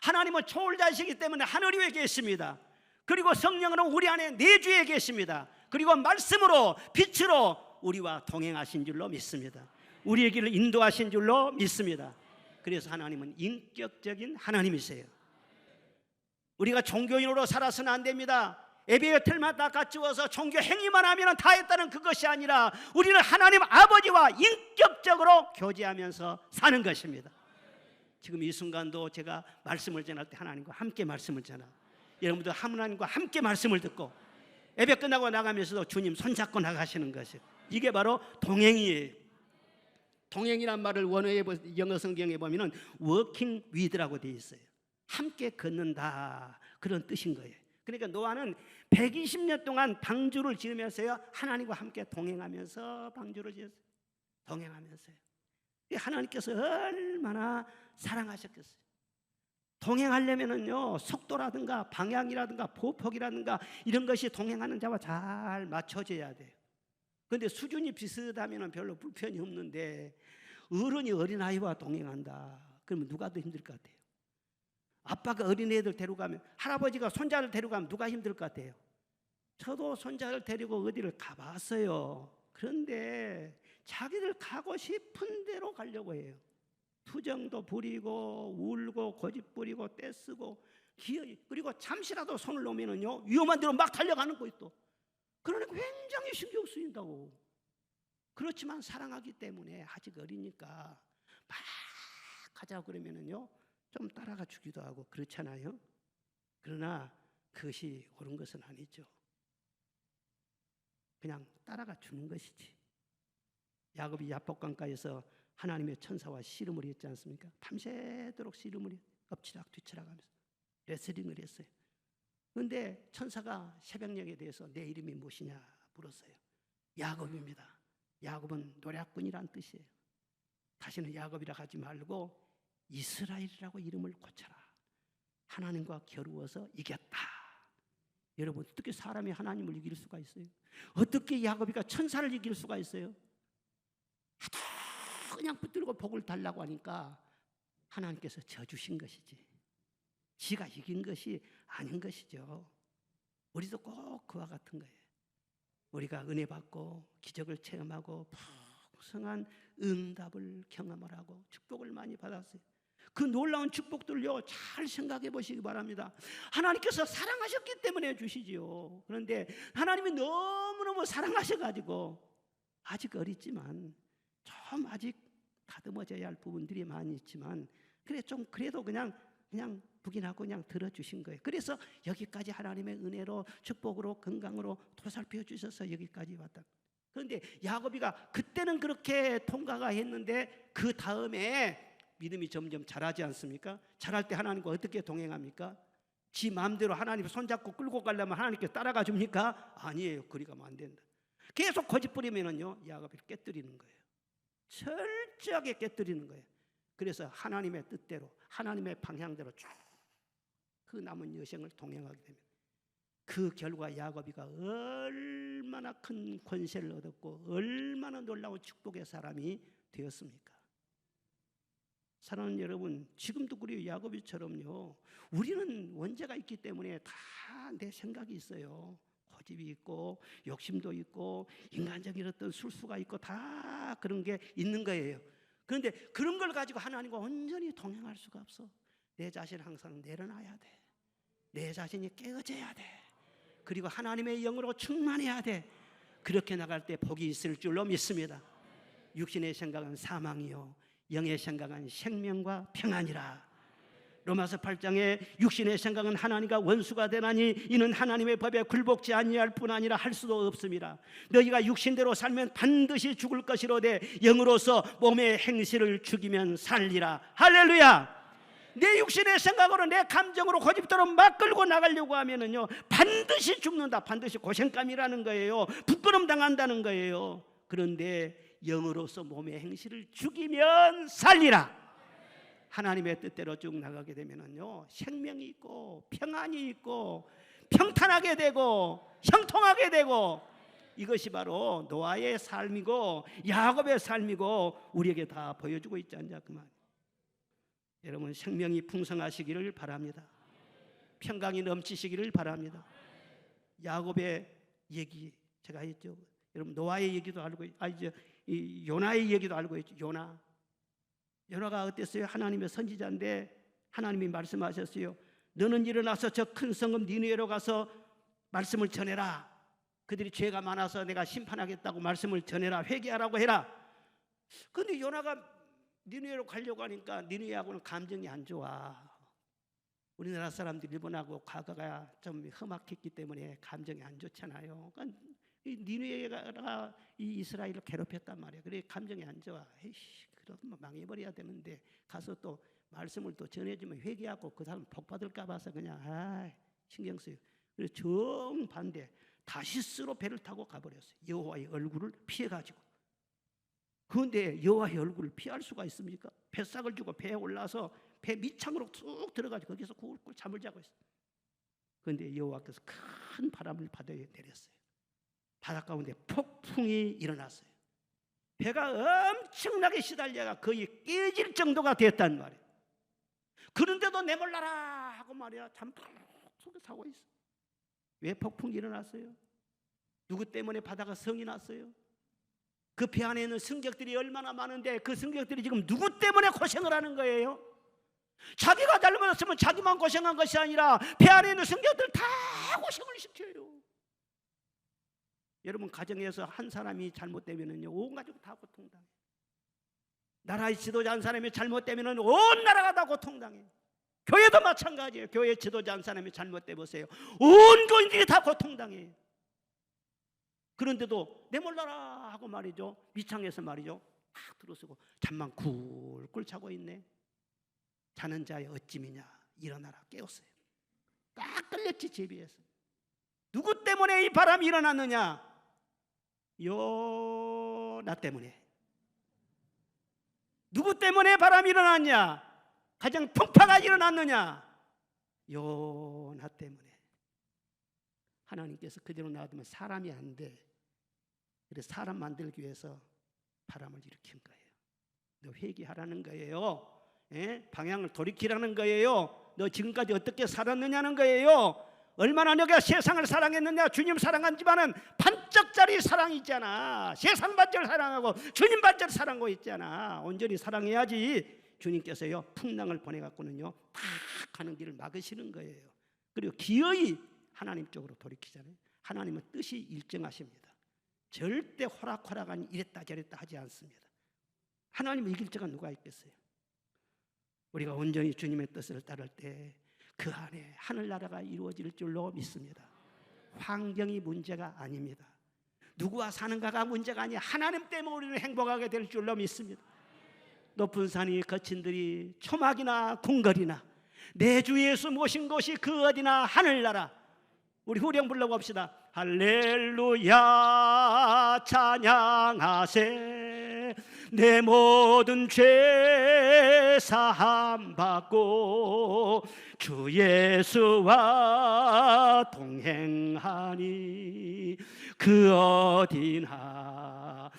하나님은 초월자이시기 때문에 하늘 위에 계십니다. 그리고 성령으로 우리 안에 내주에 계십니다. 그리고 말씀으로 빛으로 우리와 동행하신 줄로 믿습니다. 우리의 길을 인도하신 줄로 믿습니다. 그래서 하나님은 인격적인 하나님이세요. 우리가 종교인으로 살아서는 안 됩니다. 에베레텔만 닦아주어서 종교 행위만 하면 다 했다는 그것이 아니라 우리는 하나님 아버지와 인격적으로 교제하면서 사는 것입니다. 지금 이 순간도 제가 말씀을 전할 때 하나님과 함께 말씀을 전하. 여러분들 하나님과 함께 말씀을 듣고 예배 끝나고 나가면서도 주님 손잡고 나가시는 것이, 이게 바로 동행이에요. 동행이란 말을 원어의 영어 성경에 보면은 walking with라고 되어 있어요. 함께 걷는다, 그런 뜻인 거예요. 그러니까 노아는 120년 동안 방주를 지으면서요, 하나님과 함께 동행하면서 방주를 지었어요. 동행하면서요. 하나님께서 얼마나 사랑하셨겠어요. 동행하려면은요, 속도라든가 방향이라든가 보폭이라든가 이런 것이 동행하는 자와 잘 맞춰져야 돼요. 그런데 수준이 비슷하면 별로 불편이 없는데, 어른이 어린아이와 동행한다 그러면 누가 더 힘들 것 같아요? 아빠가 어린애들 데려가면, 할아버지가 손자를 데려가면 누가 힘들 것 같아요? 저도 손자를 데리고 어디를 가봤어요. 그런데 자기들 가고 싶은 대로 가려고 해요. 투정도 부리고 울고 고집 부리고 떼쓰고 그리고 잠시라도 손을 놓으면요, 위험한 데로 막 달려가는 거 있어. 그러니까 굉장히 신경 쓰인다고. 그렇지만 사랑하기 때문에 아직 어리니까 막 가자고 그러면은요, 좀 따라가 주기도 하고 그렇잖아요. 그러나 그것이 옳은 것은 아니죠. 그냥 따라가 주는 것이지. 야곱이 야복강가에서 하나님의 천사와 씨름을 했지 않습니까? 밤새도록 씨름을 엎치락 뒤치락 하면서 레슬링을 했어요. 그런데 천사가 새벽녘에 대해서 내 이름이 무엇이냐 물었어요. 야곱입니다. 야곱은 노략군이란 뜻이에요. 다시는 야곱이라 하지 말고 이스라엘이라고 이름을 고쳐라. 하나님과 겨루어서 이겼다. 여러분, 어떻게 사람이 하나님을 이길 수가 있어요? 어떻게 야곱이가 천사를 이길 수가 있어요? 그냥 붙들고 복을 달라고 하니까 하나님께서 져주신 것이지, 지가 이긴 것이 아닌 것이죠. 우리도 꼭 그와 같은 거예요. 우리가 은혜 받고 기적을 체험하고 풍성한 응답을 경험을 하고 축복을 많이 받았어요. 그 놀라운 축복들요, 잘 생각해 보시기 바랍니다. 하나님께서 사랑하셨기 때문에 주시지요. 그런데 하나님이 너무너무 사랑하셔가지고 아직 어리지만 좀 아직 다듬어져야 할 부분들이 많이 있지만, 그래 좀 그래도 그냥 부인하고 그냥 들어주신 거예요. 그래서 여기까지 하나님의 은혜로 축복으로 건강으로 도살펴 주셔서 여기까지 왔다. 그런데 야곱이가 그때는 그렇게 통과가 했는데 그 다음에 믿음이 점점 자라지 않습니까? 자랄 때 하나님과 어떻게 동행합니까? 지 마음대로 하나님 손잡고 끌고 가려면 하나님께 따라가 줍니까? 아니에요. 그리 가면 안 된다. 계속 고집 부리면은요, 야곱이를 깨뜨리는 거예요. 철저하게 깨뜨리는 거예요. 그래서 하나님의 뜻대로 하나님의 방향대로 쭉 그 남은 여생을 동행하게 되면 그 결과 야곱이가 얼마나 큰 권세를 얻었고 얼마나 놀라운 축복의 사람이 되었습니까? 사랑하는 여러분, 지금도 그래요. 야곱이처럼요, 우리는 원죄가 있기 때문에 다 내 생각이 있어요. 고집이 있고 욕심도 있고 인간적인 어떤 술수가 있고 다 그런 게 있는 거예요. 그런데 그런 걸 가지고 하나님과 온전히 동행할 수가 없어. 내 자신을 항상 내려놔야 돼. 내 자신이 깨어져야 돼. 그리고 하나님의 영으로 충만해야 돼. 그렇게 나갈 때 복이 있을 줄로 믿습니다. 육신의 생각은 사망이요 영의 생각은 생명과 평안이라. 로마서 8장에 육신의 생각은 하나님과 원수가 되나니 이는 하나님의 법에 굴복지 아니할 뿐 아니라 할 수도 없습니다. 너희가 육신대로 살면 반드시 죽을 것이로되 영으로서 몸의 행실을 죽이면 살리라. 할렐루야. 내 육신의 생각으로 내 감정으로 고집대로 막 끌고 나가려고 하면은요, 반드시 죽는다. 반드시 고생감이라는 거예요. 부끄럼 당한다는 거예요. 그런데 영으로서 몸의 행실을 죽이면 살리라. 하나님의 뜻대로 쭉 나가게 되면은요, 생명이 있고 평안이 있고 평탄하게 되고 형통하게 되고, 이것이 바로 노아의 삶이고 야곱의 삶이고 우리에게 다 보여주고 있지 않냐 그 말. 여러분, 생명이 풍성하시기를 바랍니다. 평강이 넘치시기를 바랍니다. 야곱의 얘기 제가 했죠. 여러분, 노아의 얘기도 알고 이제 이 요나의 얘기도 알고 있죠. 요나가 어땠어요? 하나님의 선지자인데 하나님이 말씀하셨어요. 너는 일어나서 저 큰 성읍 니느웨로 가서 말씀을 전해라. 그들이 죄가 많아서 내가 심판하겠다고 말씀을 전해라. 회개하라고 해라. 그런데 요나가 니느웨로 가려고 하니까 니느웨하고는 감정이 안 좋아. 우리나라 사람들이 일본하고 과거가 좀 험악했기 때문에 감정이 안 좋잖아요. 그러니까 이 니느웨가 이 이스라엘을 괴롭혔단 말이에요. 그래 감정이 안 좋아. 에이씨, 그러면 망해버려야 되는데 가서 또 말씀을 또 전해주면 회개하고 그 사람 복 받을까 봐서 그냥 신경 써요. 그래서 정반대 다시스로 배를 타고 가버렸어요. 여호와의 얼굴을 피해가지고. 그런데 여호와의 얼굴을 피할 수가 있습니까? 뱃삭을 주고 배에 올라서 배 밑창으로 쭉 들어가지고 거기서 꿀꿀 잠을 자고 있어요. 그런데 여호와께서 큰 바람을 바다에 내렸어요. 바다 가운데 폭풍이 일어났어요. 배가 엄청나게 시달려가 거의 깨질 정도가 됐단 말이에요. 그런데도 내몰라라 하고 말이야 잠푹 속에 사고 있어. 왜 폭풍이 일어났어요? 누구 때문에 바다가 성이 났어요? 그 배 안에 있는 승객들이 얼마나 많은데 그 승객들이 지금 누구 때문에 고생을 하는 거예요? 자기가 잘못했으면 자기만 고생한 것이 아니라 배 안에 있는 승객들 다 고생을 시켜요. 여러분 가정에서 한 사람이 잘못되면요 온 가족 다 고통당해요. 나라의 지도자 한 사람이 잘못되면 온 나라가 다 고통당해요. 교회도 마찬가지예요. 교회 지도자 한 사람이 잘못돼 보세요. 온 교인들이 다 고통당해요. 그런데도 내몰라라 하고 말이죠. 밑창에서 말이죠. 탁 들어서고 잠만 굴굴 자고 있네. 자는 자의 어찌미냐 일어나라 깨웠어요. 딱 걸렸지 제비에서. 누구 때문에 이 바람이 일어났느냐? 나 때문에. 누구 때문에 바람이 일어났냐? 가장 풍파가 일어났느냐? 나 때문에. 하나님께서 그대로 놔두면 사람이 안 돼. 그래서 사람 만들기 위해서 바람을 일으킨 거예요. 너 회개하라는 거예요. 방향을 돌이키라는 거예요. 너 지금까지 어떻게 살았느냐는 거예요. 얼마나 너가 세상을 사랑했느냐. 주님 사랑하지만은 반짝짜리 사랑이 있잖아. 세상 반짝 사랑하고 주님 반짝 사랑하고 있잖아. 온전히 사랑해야지. 주님께서요 풍랑을 보내갖고는요 탁 가는 길을 막으시는 거예요. 그리고 기어이 하나님 쪽으로 돌이키잖아요. 하나님은 뜻이 일정하십니다. 절대 호락호락한 이랬다 저랬다 하지 않습니다. 하나님을 이길 자가 누가 있겠어요? 우리가 온전히 주님의 뜻을 따를 때 그 안에 하늘나라가 이루어질 줄로 믿습니다. 환경이 문제가 아닙니다. 누구와 사는가가 문제가 아니야. 하나님 때문에 우리는 행복하게 될 줄로 믿습니다. 높은 산이 거친 들이 초막이나 궁궐이나 내 주 예수 모신 곳이 그 어디나 하늘나라. 우리 후령 불러봅시다. 할렐루야 찬양하세. 내 모든 죄 사함 받고 주 예수와 동행하니 그 어디나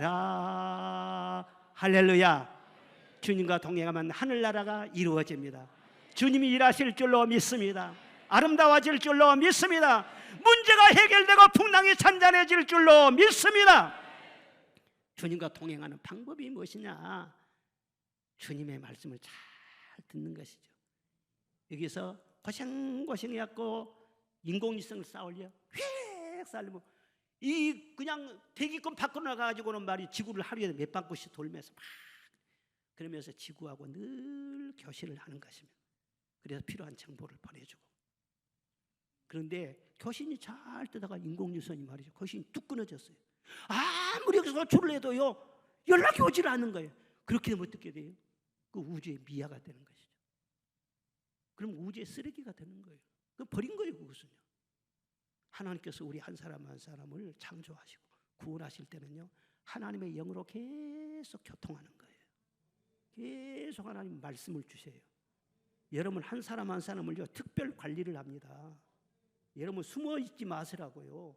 하늘나라. 할렐루야. 주님과 동행하면 하늘나라가 이루어집니다. 주님이 일하실 줄로 믿습니다. 아름다워질 줄로 믿습니다. 문제가 해결되고 풍랑이 잔잔해질 줄로 믿습니다. 주님과 동행하는 방법이 무엇이냐? 주님의 말씀을 잘 듣는 것이죠. 여기서 고생해갖고 인공위성을 쌓으려 휙 쌓으면 이 그냥 대기권 밖으로 나가가지고는 말이 지구를 하루에 몇 바퀴씩 돌면서 막 그러면서 지구하고 늘 교신을 하는 것입니다. 그래서 필요한 정보를 보내주고. 그런데 교신이 잘 뜨다가 인공위성이 말이죠. 교신이 뚝 끊어졌어요. 아무리 여기서 호출을 해도요 연락이 오질 않는 거예요. 그렇게 되면 어떻게 돼요? 그 우주의 미아가 되는 것이죠. 그럼 우주의 쓰레기가 되는 거예요. 그 버린 거예요. 그것은요. 하나님께서 우리 한 사람 한 사람을 창조하시고 구원하실 때는요 하나님의 영으로 계속 교통하는 거예요. 계속 하나님 말씀을 주세요. 여러분 한 사람 한 사람을요 특별 관리를 합니다. 여러분 숨어 있지 마시라고요.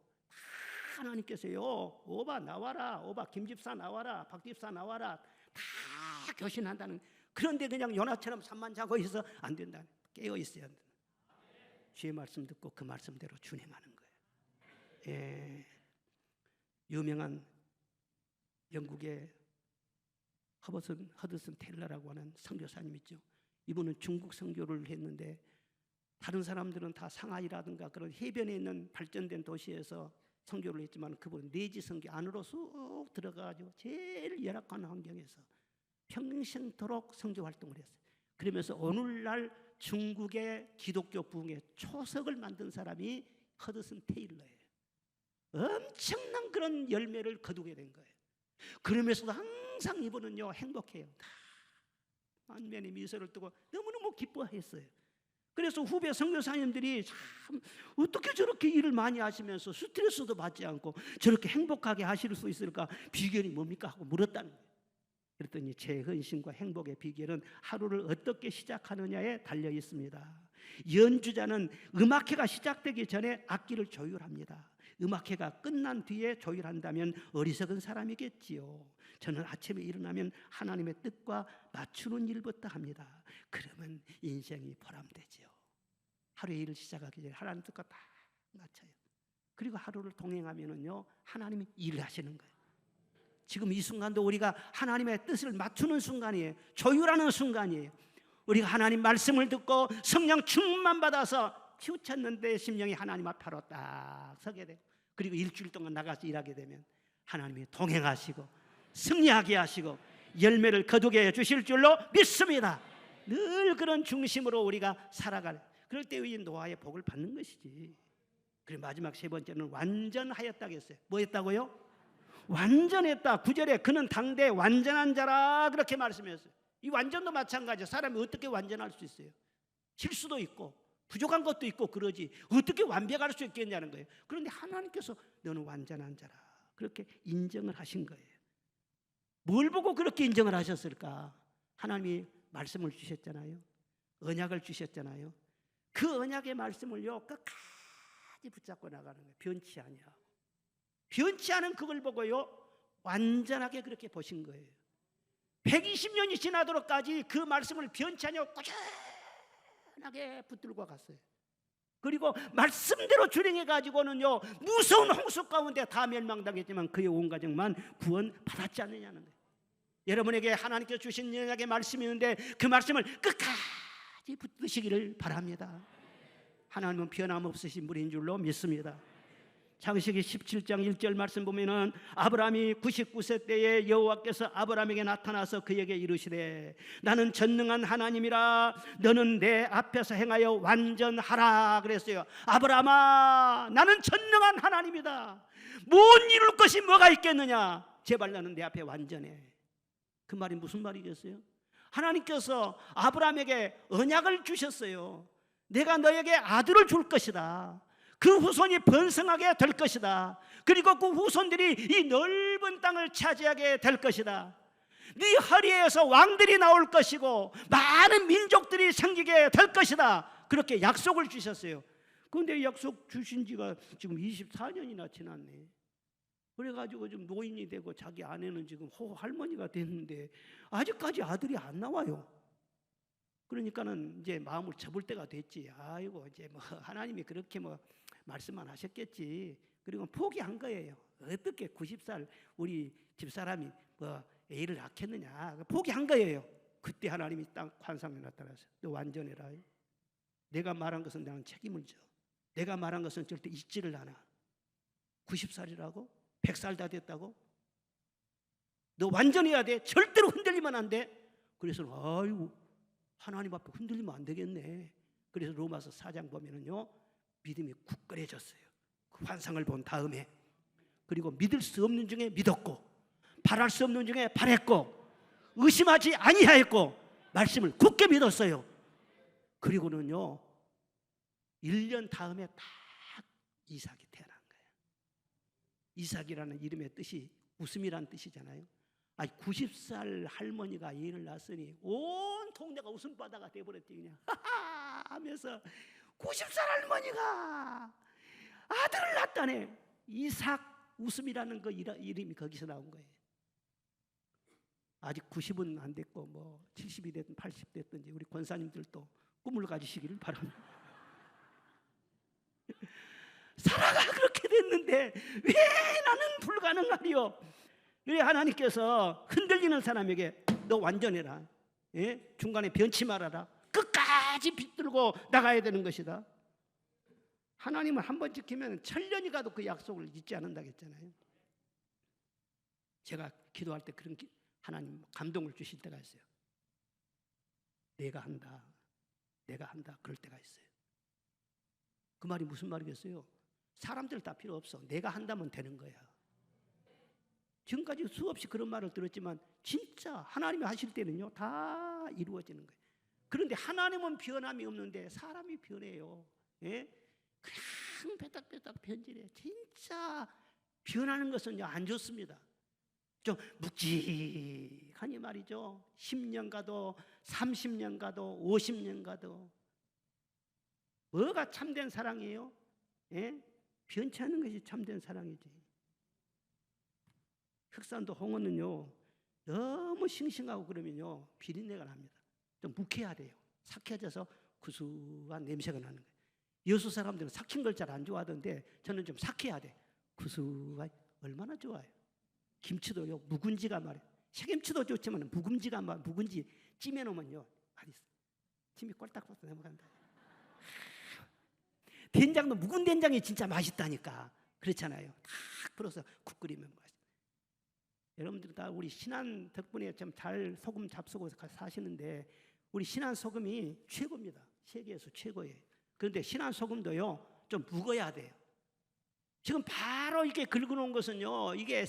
하나님께서요 오바 나와라, 오바 김집사 나와라, 박집사 나와라 다 교신한다는. 그런데 그냥 요나처럼 잠만 자고 있어 안 된다. 깨어 있어야 한다. 주의 말씀 듣고 그 말씀대로 준행하는 거예요. 유명한 영국의 허드슨 테일러라고 하는 선교사님 있죠. 이분은 중국 선교를 했는데 다른 사람들은 다 상하이라든가 그런 해변에 있는 발전된 도시에서 선교를 했지만 그분은 내지 선교 안으로 쑥 들어가가지고 제일 열악한 환경에서 평생토록 선교 활동을 했어요. 그러면서 오늘날 중국의 기독교 부흥의 초석을 만든 사람이 허드슨 테일러예요. 엄청난 그런 열매를 거두게 된 거예요. 그러면서도 항상 이분은요 행복해요. 만면에 미소를 뜨고 너무너무 기뻐했어요. 그래서 후배 선교사님들이 참 어떻게 저렇게 일을 많이 하시면서 스트레스도 받지 않고 저렇게 행복하게 하실 수 있을까? 비결이 뭡니까? 하고 물었다는 거예요. 그랬더니 제 헌신과 행복의 비결은 하루를 어떻게 시작하느냐에 달려 있습니다. 연주자는 음악회가 시작되기 전에 악기를 조율합니다. 음악회가 끝난 뒤에 조율한다면 어리석은 사람이겠지요. 저는 아침에 일어나면 하나님의 뜻과 맞추는 일부터 합니다. 그러면 인생이 보람되지요. 하루의 일을 시작하기 전에 하나님 뜻과 다 맞춰요. 그리고 하루를 동행하면은요 하나님이 일을 하시는 거예요. 지금 이 순간도 우리가 하나님의 뜻을 맞추는 순간이에요. 조율하는 순간이에요. 우리가 하나님 말씀을 듣고 성령 충만 받아서 치우쳤는데 심령이 하나님 앞으로 딱 서게 되고, 그리고 일주일 동안 나가서 일하게 되면 하나님이 동행하시고 승리하게 하시고 열매를 거두게 해주실 줄로 믿습니다. 늘 그런 중심으로 우리가 살아갈, 그럴 때의 노아의 복을 받는 것이지. 그리고 마지막 세 번째는 완전하였다고 했어요. 뭐 했다고요? 완전했다. 9절에 그는 당대 완전한 자라 그렇게 말씀했어요. 이 완전도 마찬가지예요. 사람이 어떻게 완전할 수 있어요? 실수도 있고 부족한 것도 있고 그러지 어떻게 완벽할 수 있겠냐는 거예요. 그런데 하나님께서 너는 완전한 자라 그렇게 인정을 하신 거예요. 뭘 보고 그렇게 인정을 하셨을까? 하나님이 말씀을 주셨잖아요. 언약을 주셨잖아요. 그 언약의 말씀을요 끝까지 붙잡고 나가는 거예요. 변치 아니하고. 변치 않은 그걸 보고요 완전하게 그렇게 보신 거예요. 120년이 지나도록까지 그 말씀을 변치 아니하고 꾸준하게 붙들고 갔어요. 그리고 말씀대로 준행해 가지고는요 무서운 홍수 가운데 다 멸망당했지만 그의 온 가정만 구원 받았지 않느냐는 거예요. 여러분에게 하나님께서 주신 언약의 말씀이 있는데 그 말씀을 끝까지 붙드시기를 바랍니다. 하나님은 변함없으신 분인 줄로 믿습니다. 창세기 17장 1절 말씀 보면은 아브라함이 99세 때에 여호와께서 아브라함에게 나타나서 그에게 이르시되 나는 전능한 하나님이라 너는 내 앞에서 행하여 완전하라 그랬어요. 아브라함아 나는 전능한 하나님이다. 못 이룰 것이 뭐가 있겠느냐. 제발 나는 내 앞에 완전해. 그 말이 무슨 말이겠어요? 하나님께서 아브라함에게 언약을 주셨어요. 내가 너에게 아들을 줄 것이다. 그 후손이 번성하게 될 것이다. 그리고 그 후손들이 이 넓은 땅을 차지하게 될 것이다. 네 허리에서 왕들이 나올 것이고 많은 민족들이 생기게 될 것이다. 그렇게 약속을 주셨어요. 그런데 약속 주신 지가 지금 24년이나 지났네. 그래가지고 지금 노인이 되고 자기 아내는 지금 할머니가 됐는데 아직까지 아들이 안 나와요. 그러니까는 이제 마음을 접을 때가 됐지. 아이고 이제 뭐 하나님이 그렇게 뭐 말씀만 하셨겠지. 그리고 포기한 거예요. 어떻게 90살 우리 집사람이 뭐 애를 낳겠느냐. 포기한 거예요. 그때 하나님이 딱 환상에 나타나서 너 완전해라. 내가 말한 것은 나는 책임을 져. 내가 말한 것은 절대 잊지를 않아. 90살이라고? 100살 다 됐다고? 너 완전해야 돼. 절대로 흔들리면 안 돼. 그래서 아이고 하나님 앞에 흔들리면 안 되겠네. 그래서 로마서 4장 보면은요 믿음이 굳건해졌어요. 그 환상을 본 다음에. 그리고 믿을 수 없는 중에 믿었고 바랄 수 없는 중에 바랬고 의심하지 아니하였고 말씀을 굳게 믿었어요. 그리고는요 1년 다음에 딱 이삭이 태어난 거예요. 이삭이라는 이름의 뜻이 웃음이란 뜻이잖아요. 90살 할머니가 얘를 낳았으니 온 동네가 웃음바다가 돼버렸지 그냥 하하 하면서 90살 할머니가 아들을 낳았다네. 이삭 웃음이라는 그 이름이 거기서 나온 거예요. 아직 90은 안 됐고 뭐 70이 됐든 80 됐든지 우리 권사님들도 꿈을 가지시기를 바랍니다. 사라가 그렇게 됐는데 왜 나는 불가능하리요? 왜 하나님께서 흔들리는 사람에게 너 완전해라. 예? 중간에 변치 말아라. 끝까지 붙들고 나가야 되는 것이다. 하나님은 한 번 지키면 천년이 가도 그 약속을 잊지 않는다고 했잖아요. 제가 기도할 때 그런 하나님 감동을 주실 때가 있어요. 내가 한다, 내가 한다 그럴 때가 있어요. 그 말이 무슨 말이겠어요? 사람들 다 필요 없어. 내가 한다면 되는 거야. 지금까지 수없이 그런 말을 들었지만 진짜 하나님이 하실 때는요 다 이루어지는 거예요. 그런데 하나님은 변함이 없는데 사람이 변해요. 예? 그냥 빼딱빼딱 변질해. 진짜 변하는 것은 안 좋습니다. 좀 묵직하니 말이죠. 10년 가도 30년 가도 50년 가도 뭐가 참된 사랑이에요? 예? 변치 않는 것이 참된 사랑이지. 흑산도 홍어는요 너무 싱싱하고 그러면요 비린내가 납니다. 좀 묵혀야 돼요. 삭혀져서 구수한 냄새가 나는 거예요. 여수 사람들은 삭힌 걸 잘 안 좋아하던데 저는 좀 삭혀야 돼. 구수하게 얼마나 좋아요. 김치도요 묵은지가 말이에요. 새김치도 좋지만 묵은지 찜해놓으면요 맛있어. 침이 꼴딱꼴딱 넘어간다. 된장도 묵은 된장이 진짜 맛있다니까. 그렇잖아요. 탁 불어서 국 끓이면 맛있어. 여러분들 다 우리 신안 덕분에 좀 잘 소금 잡수고 사시는데 우리 신안 소금이 최고입니다. 세계에서 최고예요. 그런데 신안 소금도요 좀 묵어야 돼요. 지금 바로 이렇게 긁어놓은 것은요 이게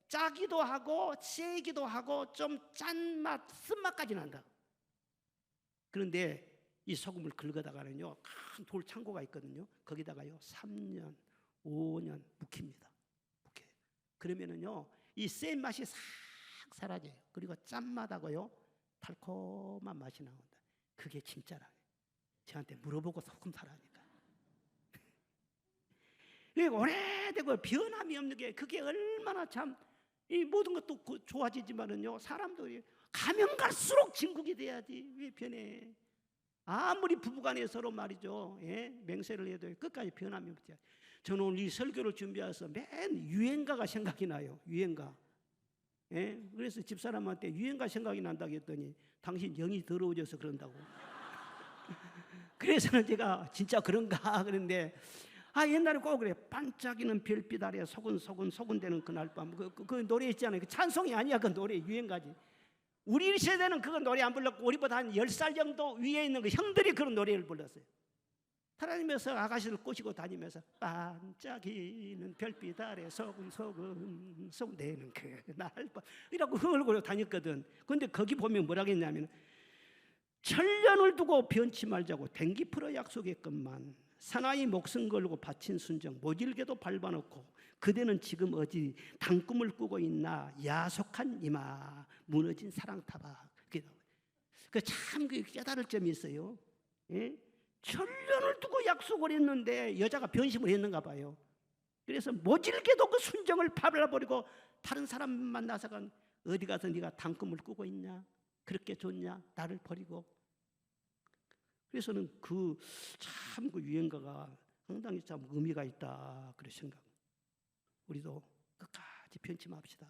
짜기도 하고 세기도 하고 좀 짠맛, 쓴맛까지 난다. 그런데 이 소금을 긁어다가는요 큰 돌 창고가 있거든요. 거기다가요 3년, 5년 묵힙니다. 묵혀요. 그러면은요 이 센 맛이 싹 사라져요. 그리고 짠맛하고요 달콤한 맛이 나온다. 그게 진짜라요. 저한테 물어보고 소금 사라니까. 오래되고 변함이 없는 게 그게 얼마나 참 이 모든 것도 좋아지지만은요 사람도 가면 갈수록 진국이 돼야지. 왜 변해? 아무리 부부간에 서로 말이죠 맹세를 해도 끝까지 변함이 없지. 저는 오늘 이 설교를 준비해서 맨 유행가가 생각이 나요. 유행가. 그래서 집사람한테 유행가 생각이 난다고 했더니 당신 영이 더러워져서 그런다고. 그래서 제가 진짜 그런가 그런데 옛날에 꼭 그래. 반짝이는 별빛 아래 소근소근되는 그날 밤. 그 노래 있잖아요. 그 찬송이 아니야. 그 노래 유행가지. 우리 세대는 그건 노래 안 불렀고 우리보다 한 10살 정도 위에 있는 그 형들이 그런 노래를 불렀어요. 다니면서 아가씨를 꼬시고 다니면서 반짝이는 별빛 아래 소근소근되는 그날 밤 이라고 흥얼거려 다녔거든. 그런데 거기 보면 뭐라고 했냐면 천년을 두고 변치 말자고 댕기 풀어 약속했건만 사나이 목숨 걸고 바친 순정 모질게도 밟아놓고 그대는 지금 어디 단꿈을 꾸고 있나 야속한 이마 무너진 사랑 타박. 참 깨달을 점이 있어요. 예? 천년을 두고 약속을 했는데 여자가 변심을 했는가 봐요. 그래서 모질게도 그 순정을 밟아버리고 다른 사람 만나서가 어디 가서 네가 단꿈을 꾸고 있냐? 그렇게 좋냐? 나를 버리고. 그래서는 그 유행가가 상당히 참 의미가 있다 그런 생각. 우리도 끝까지 변치 맙시다.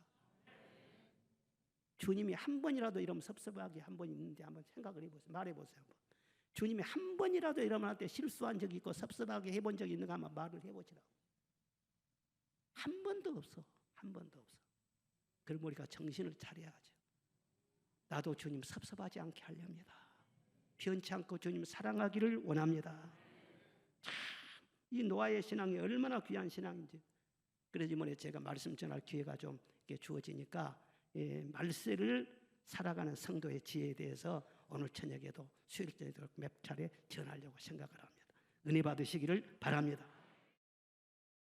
주님이 한 번이라도 이러면 섭섭하게 한 번 있는데 한번 생각을 해보세요. 말해보세요. 한번. 주님이 한 번이라도 이러면 할 때 실수한 적이 있고 섭섭하게 해본 적이 있는가 한번 말을 해보시라고. 한 번도 없어. 한 번도 없어. 그럼 우리가 정신을 차려야죠. 나도 주님 섭섭하지 않게 하렵니다. 변치 않고 주님 사랑하기를 원합니다. 참, 이 노아의 신앙이 얼마나 귀한 신앙인지. 그래서 이번에 제가 말씀 전할 기회가 좀 주어지니까 말세를 살아가는 성도의 지혜에 대해서 오늘 저녁에도 수요일 저녁에도 몇 차례 전하려고 생각을 합니다. 은혜 받으시기를 바랍니다.